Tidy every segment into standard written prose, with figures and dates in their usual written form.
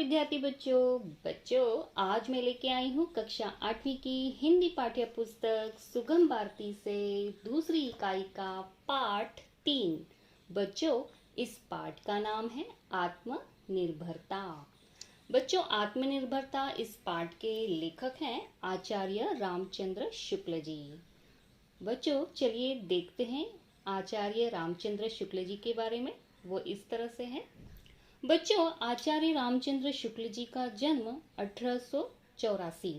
विद्यार्थी बच्चों आज मैं लेके आई हूँ कक्षा 8वीं की हिंदी पाठ्य पुस्तक सुगम भारती से दूसरी इकाई का पाठ 3। बच्चों, इस पाठ का नाम है आत्मनिर्भरता। बच्चों, आत्मनिर्भरता इस पाठ के लेखक हैं आचार्य रामचंद्र शुक्ल जी। बच्चों, चलिए देखते हैं आचार्य रामचंद्र शुक्ल जी के बारे में। वो इस तरह से है। बच्चों, आचार्य रामचंद्र शुक्ल जी का जन्म 1884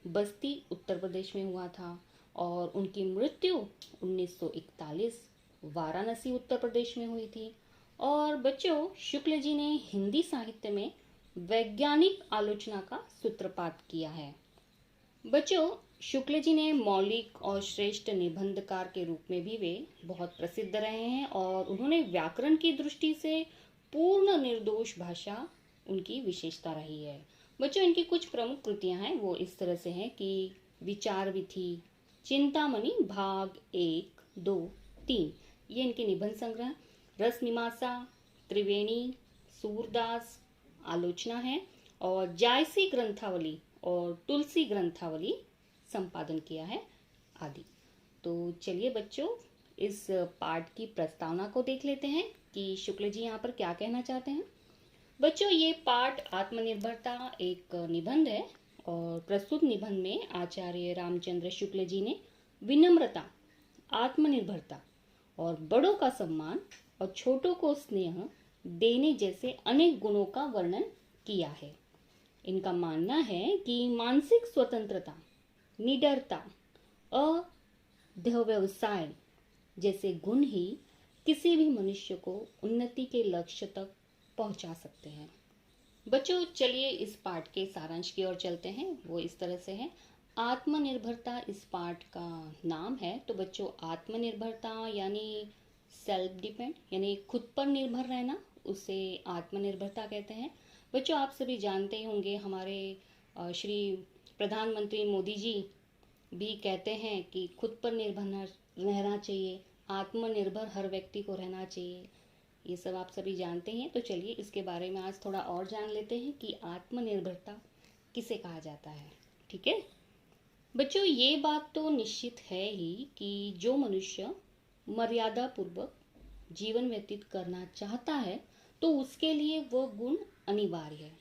बस्ती उत्तर प्रदेश में हुआ था और उनकी मृत्यु 1941 वाराणसी उत्तर प्रदेश में हुई थी। और बच्चों, शुक्ल जी ने हिंदी साहित्य में वैज्ञानिक आलोचना का सूत्रपात किया है। बच्चों, शुक्ल जी ने मौलिक और श्रेष्ठ निबंधकार के रूप में भी वे बहुत प्रसिद्ध रहे हैं और उन्होंने व्याकरण की दृष्टि से पूर्ण निर्दोष भाषा उनकी विशेषता रही है। बच्चों, इनकी कुछ प्रमुख कृतियां हैं, वो इस तरह से हैं कि विचार विधि, चिंतामणि भाग 1, 2, 3, ये इनके निबंध संग्रह, रस मीमांसा, त्रिवेणी, सूरदास आलोचना है और जायसी ग्रंथावली और तुलसी ग्रंथावली संपादन किया है आदि। तो चलिए बच्चों, इस पाठ की प्रस्तावना को देख लेते हैं कि शुक्ल जी यहाँ पर क्या कहना चाहते हैं। बच्चों, ये पाठ आत्मनिर्भरता एक निबंध है और प्रस्तुत निबंध में आचार्य रामचंद्र शुक्ल जी ने विनम्रता, आत्मनिर्भरता और बड़ों का सम्मान और छोटों को स्नेह देने जैसे अनेक गुणों का वर्णन किया है। इनका मानना है कि मानसिक स्वतंत्रता, निडरता, अध्यवसाय जैसे गुण ही किसी भी मनुष्य को उन्नति के लक्ष्य तक पहुंचा सकते हैं। बच्चों, चलिए इस पाठ के सारांश की ओर चलते हैं। वो इस तरह से है। आत्मनिर्भरता इस पाठ का नाम है। तो बच्चों, आत्मनिर्भरता यानी सेल्फ डिपेंड, यानी खुद पर निर्भर रहना, उसे आत्मनिर्भरता कहते हैं। बच्चों, आप सभी जानते ही होंगे, हमारे श्री प्रधानमंत्री मोदी जी भी कहते हैं कि खुद पर निर्भर रहना चाहिए, आत्मनिर्भर हर व्यक्ति को रहना चाहिए। ये सब आप सभी जानते हैं। तो चलिए इसके बारे में आज थोड़ा और जान लेते हैं कि आत्मनिर्भरता किसे कहा जाता है। ठीक है बच्चों, ये बात तो निश्चित है ही कि जो मनुष्य मर्यादा पूर्वक जीवन व्यतीत करना चाहता है तो उसके लिए वह गुण अनिवार्य है।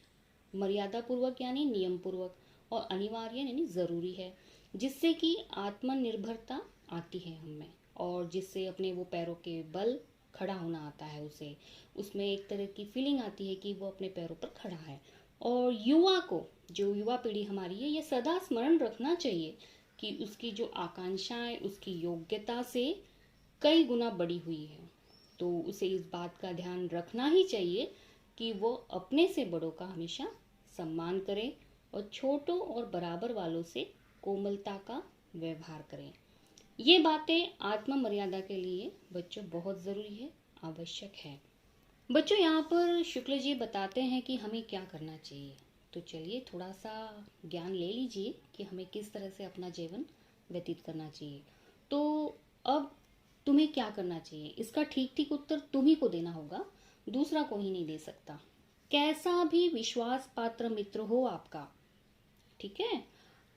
मर्यादा पूर्वक यानी नियम पूर्वक और अनिवार्य यानी जरूरी है, जिससे कि आत्मनिर्भरता आती है हमें और जिससे अपने वो पैरों के बल खड़ा होना आता है। उसे उसमें एक तरह की फीलिंग आती है कि वो अपने पैरों पर खड़ा है। और युवा को, जो युवा पीढ़ी हमारी है, ये सदा स्मरण रखना चाहिए कि उसकी जो आकांक्षाएं उसकी योग्यता से कई गुना बड़ी हुई है। तो उसे इस बात का ध्यान रखना ही चाहिए कि वो अपने से बड़ों का हमेशा सम्मान करे और छोटों और बराबर वालों से कोमलता का व्यवहार करें। ये बातें आत्म मर्यादा के लिए बच्चों बहुत ज़रूरी है, आवश्यक है। बच्चों, यहाँ पर शुक्ल जी बताते हैं कि हमें क्या करना चाहिए। तो चलिए थोड़ा सा ज्ञान ले लीजिए कि हमें किस तरह से अपना जीवन व्यतीत करना चाहिए। तो अब तुम्हें क्या करना चाहिए, इसका ठीक ठीक उत्तर तुम्ही को देना होगा, दूसरा कोई नहीं दे सकता। कैसा भी विश्वास पात्र मित्र हो आपका, ठीक है,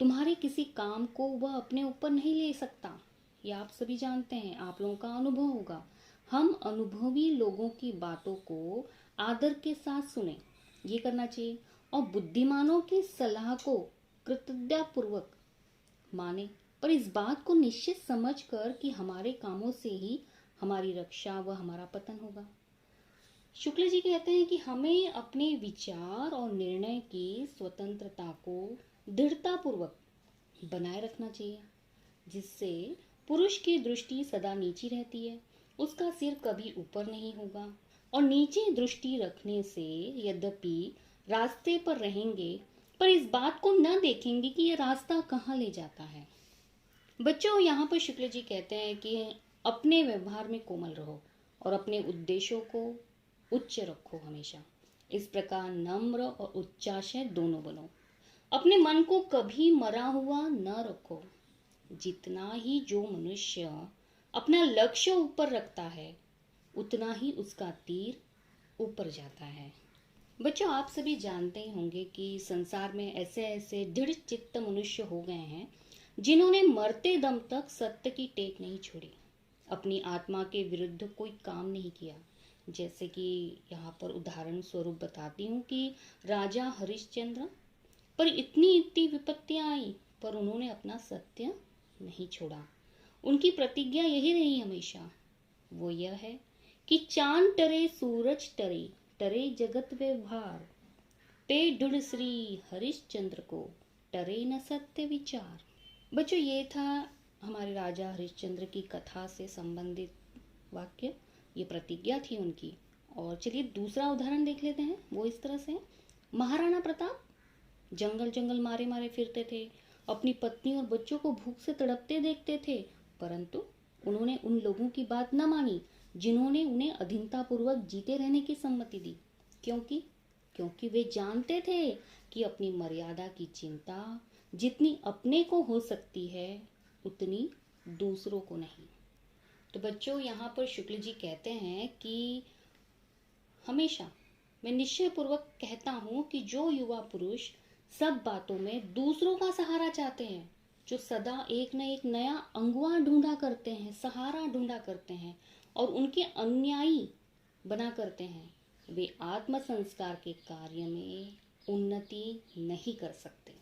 तुम्हारे किसी काम को वह अपने ऊपर नहीं ले सकता। ये आप सभी जानते हैं, आप लोगों का अनुभव होगा। हम अनुभवी लोगों की बातों को आदर के साथ सुने, ये करना चाहिए। और बुद्धिमानों की सलाह को कृतज्ञतापूर्वक माने, पर इस बात को निश्चित समझकर कि हमारे कामों से ही हमारी रक्षा व हमारा पतन होगा। शुक्ल जी कहते हैं कि हमें अपने विचार और निर्णय की स्वतंत्रता को दृढ़तापूर्वक बनाए रखना चाहिए, जिससे पुरुष की दृष्टि सदा नीची रहती है, उसका सिर कभी ऊपर नहीं होगा। और नीचे दृष्टि रखने से यद्यपि रास्ते पर रहेंगे, पर इस बात को न देखेंगे कि यह रास्ता कहाँ ले जाता है। बच्चों, यहाँ पर शुक्ल जी कहते हैं कि अपने व्यवहार में कोमल रहो और अपने उद्देश्यों को उच्च रखो हमेशा। इस प्रकार नम्र और उच्चाशय दोनों बनो। अपने मन को कभी मरा हुआ न रखो। जितना ही जो मनुष्य अपना लक्ष्य ऊपर रखता है, उतना ही उसका तीर ऊपर जाता है। बच्चों, आप सभी जानते ही होंगे कि संसार में ऐसे ऐसे दृढ़ चित्त मनुष्य हो गए हैं जिन्होंने मरते दम तक सत्य की टेक नहीं छोड़ी, अपनी आत्मा के विरुद्ध कोई काम नहीं किया। जैसे कि यहाँ पर उदाहरण स्वरूप बताती हूँ कि राजा हरिश्चंद्र पर इतनी इतनी विपत्तियां आई पर उन्होंने अपना सत्य नहीं छोड़ा। उनकी प्रतिज्ञा यही रही हमेशा, वो यह है कि चांद टरे सूरज टरे, टरे जगत व्यवहार, पे ढूढ़ श्री हरिश्चंद्र को, टरे न सत्य विचार। बच्चों, ये था हमारे राजा हरिश्चंद्र की कथा से संबंधित वाक्य, ये प्रतिज्ञा थी उनकी। और चलिए दूसरा उदाहरण देख लेते हैं। वो इस तरह से है, महाराणा प्रताप जंगल जंगल मारे मारे फिरते थे, अपनी पत्नी और बच्चों को भूख से तड़पते देखते थे, परंतु उन्होंने उन लोगों की बात न मानी जिन्होंने उन्हें अधीनतापूर्वक जीते रहने की सम्मति दी। क्योंकि क्योंकि वे जानते थे कि अपनी मर्यादा की चिंता जितनी अपने को हो सकती है उतनी दूसरों को नहीं। तो बच्चों, यहाँ पर शुक्ल जी कहते हैं कि हमेशा मैं निश्चय पूर्वक कहता हूँ कि जो युवा पुरुष सब बातों में दूसरों का सहारा चाहते हैं, जो सदा एक न एक नया अंगुआ ढूंढा करते हैं, सहारा ढूंढा करते हैं और उनके अनुयायी बना करते हैं, वे आत्म संस्कार के कार्य में उन्नति नहीं कर सकते।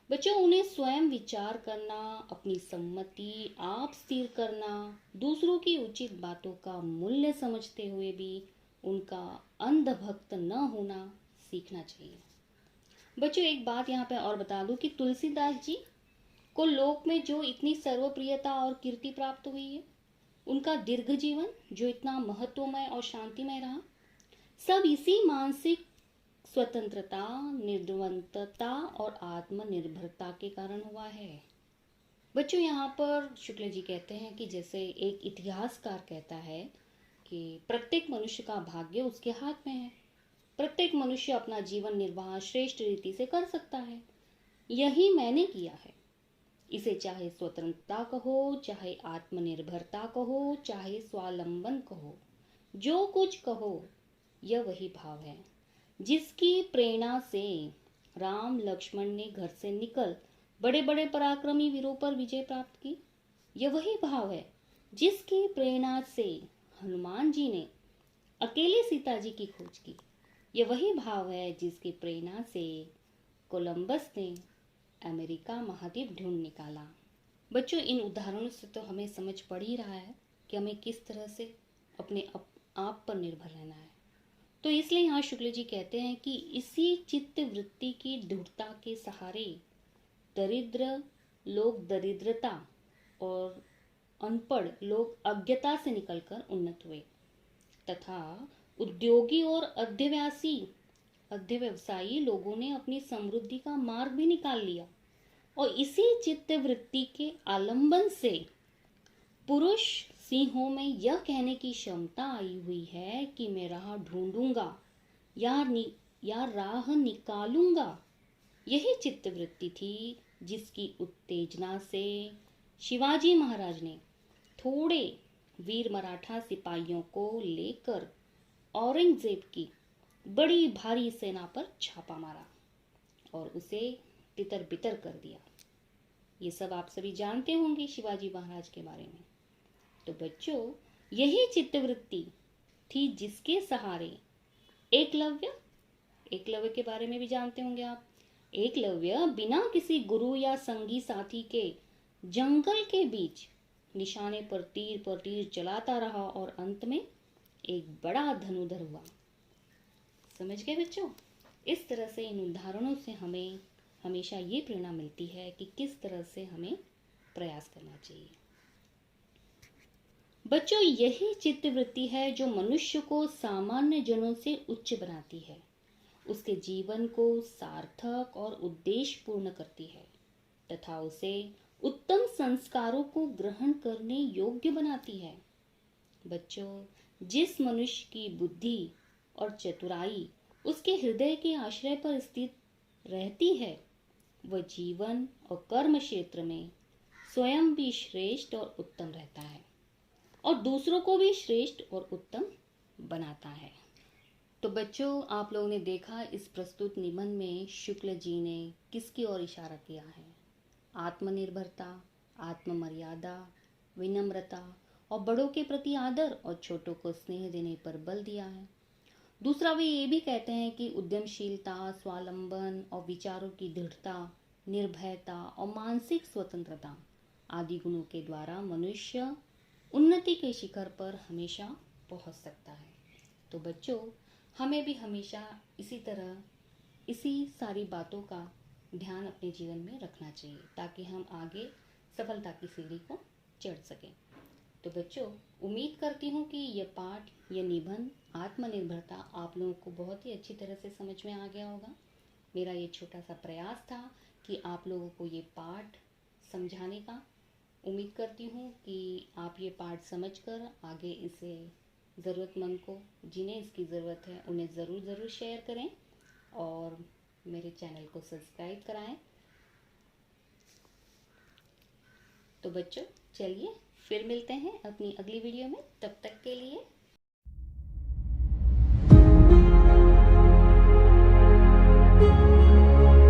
बच्चों, उन्हें स्वयं विचार करना, अपनी सम्मति आप स्थिर करना, दूसरों की उचित बातों का मूल्य समझते हुए भी उनका अंधभक्त न होना सीखना चाहिए। बच्चों, एक बात यहाँ पे और बता दूं कि तुलसीदास जी को लोक में जो इतनी सर्वप्रियता और कीर्ति प्राप्त हुई है, उनका दीर्घ जीवन जो इतना महत्वमय और शांतिमय रहा, सब इसी मानसिक स्वतंत्रता, निर्द्वंदता और आत्मनिर्भरता के कारण हुआ है। बच्चों, यहाँ पर शुक्ल जी कहते हैं कि जैसे एक इतिहासकार कहता है कि प्रत्येक मनुष्य का भाग्य उसके हाथ में है, प्रत्येक मनुष्य अपना जीवन निर्वाह श्रेष्ठ रीति से कर सकता है। यही मैंने किया है। इसे चाहे स्वतंत्रता कहो, चाहे आत्मनिर्भरता कहो, चाहे स्वावलंबन कहो, जो कुछ कहो, यह वही भाव है जिसकी प्रेरणा से राम लक्ष्मण ने घर से निकल बड़े बड़े पराक्रमी वीरों पर विजय प्राप्त की। यह वही भाव है जिसकी प्रेरणा से हनुमान जी ने अकेले सीता जी की खोज की। यह वही भाव है जिसकी प्रेरणा से कोलंबस ने अमेरिका महाद्वीप ढूंढ निकाला। बच्चों, इन उदाहरणों से तो हमें समझ पड़ ही रहा है कि हमें किस तरह से अपने आप पर निर्भर रहना है। तो इसलिए यहाँ शुक्ल जी कहते हैं कि इसी चित्त वृत्ति की दृढ़ता के सहारे दरिद्र लोग दरिद्रता और अनपढ़ लोग अज्ञता से निकलकर उन्नत हुए, तथा उद्योगी और अध्यवसायी लोगों ने अपनी समृद्धि का मार्ग भी निकाल लिया। और इसी चित्त वृत्ति के आलंबन से पुरुष सिंहों में यह कहने की क्षमता आई हुई है कि मैं राह ढूंढूंगा या राह निकालूंगा। यही चित्त वृत्ति थी जिसकी उत्तेजना से शिवाजी महाराज ने थोड़े वीर मराठा सिपाहियों को लेकर औरंगजेब की बड़ी भारी सेना पर छापा मारा और उसे तितर बितर कर दिया। ये सब आप सभी जानते होंगे शिवाजी महाराज के बारे में। तो बच्चों, यही चित्तवृत्ति थी जिसके सहारे एकलव्य के बारे में भी जानते होंगे आप। एकलव्य बिना किसी गुरु या संगी साथी के जंगल के बीच निशाने पर तीर चलाता रहा और अंत में एक बड़ा धनुधर हुआ। समझ गए बच्चों? इस तरह से इन उदाहरणों से हमें हमेशा ये प्रेरणा मिलती है कि किस तरह से हमें प्रयास करना चाहिए। बच्चों, यही चित्तवृत्ति है जो मनुष्य को सामान्य जनों से उच्च बनाती है, उसके जीवन को सार्थक और उद्देश्यपूर्ण करती है तथा उसे उत्तम संस्कारों को ग्रहण करने योग्य बनाती है। बच्चों, जिस मनुष्य की बुद्धि और चतुराई उसके हृदय के आश्रय पर स्थित रहती है, वह जीवन और कर्म क्षेत्र में स्वयं भी श्रेष्ठ और उत्तम रहता है और दूसरों को भी श्रेष्ठ और उत्तम बनाता है। तो बच्चों, आप लोगों ने देखा इस प्रस्तुत निबंध में शुक्ल जी ने किसकी ओर इशारा किया है? आत्मनिर्भरता, आत्ममर्यादा, विनम्रता और बड़ों के प्रति आदर और छोटों को स्नेह देने पर बल दिया है। दूसरा, वे ये भी कहते हैं कि उद्यमशीलता, स्वावलंबन और विचारों की दृढ़ता, निर्भयता और मानसिक स्वतंत्रता आदि गुणों के द्वारा मनुष्य उन्नति के शिखर पर हमेशा पहुंच सकता है। तो बच्चों, हमें भी हमेशा इसी सारी बातों का ध्यान अपने जीवन में रखना चाहिए ताकि हम आगे सफलता की सीढ़ी को चढ़ सकें। तो बच्चों, उम्मीद करती हूँ कि यह पाठ, यह निबंध आत्मनिर्भरता आप लोगों को बहुत ही अच्छी तरह से समझ में आ गया होगा। मेरा ये छोटा सा प्रयास था कि आप लोगों को ये पाठ समझाने का। उम्मीद करती हूँ कि आप ये पाठ समझकर आगे इसे ज़रूरतमंद को, जिन्हें इसकी ज़रूरत है, उन्हें ज़रूर शेयर करें और मेरे चैनल को सब्सक्राइब कराएं। तो बच्चों, चलिए फिर मिलते हैं अपनी अगली वीडियो में। तब तक के लिए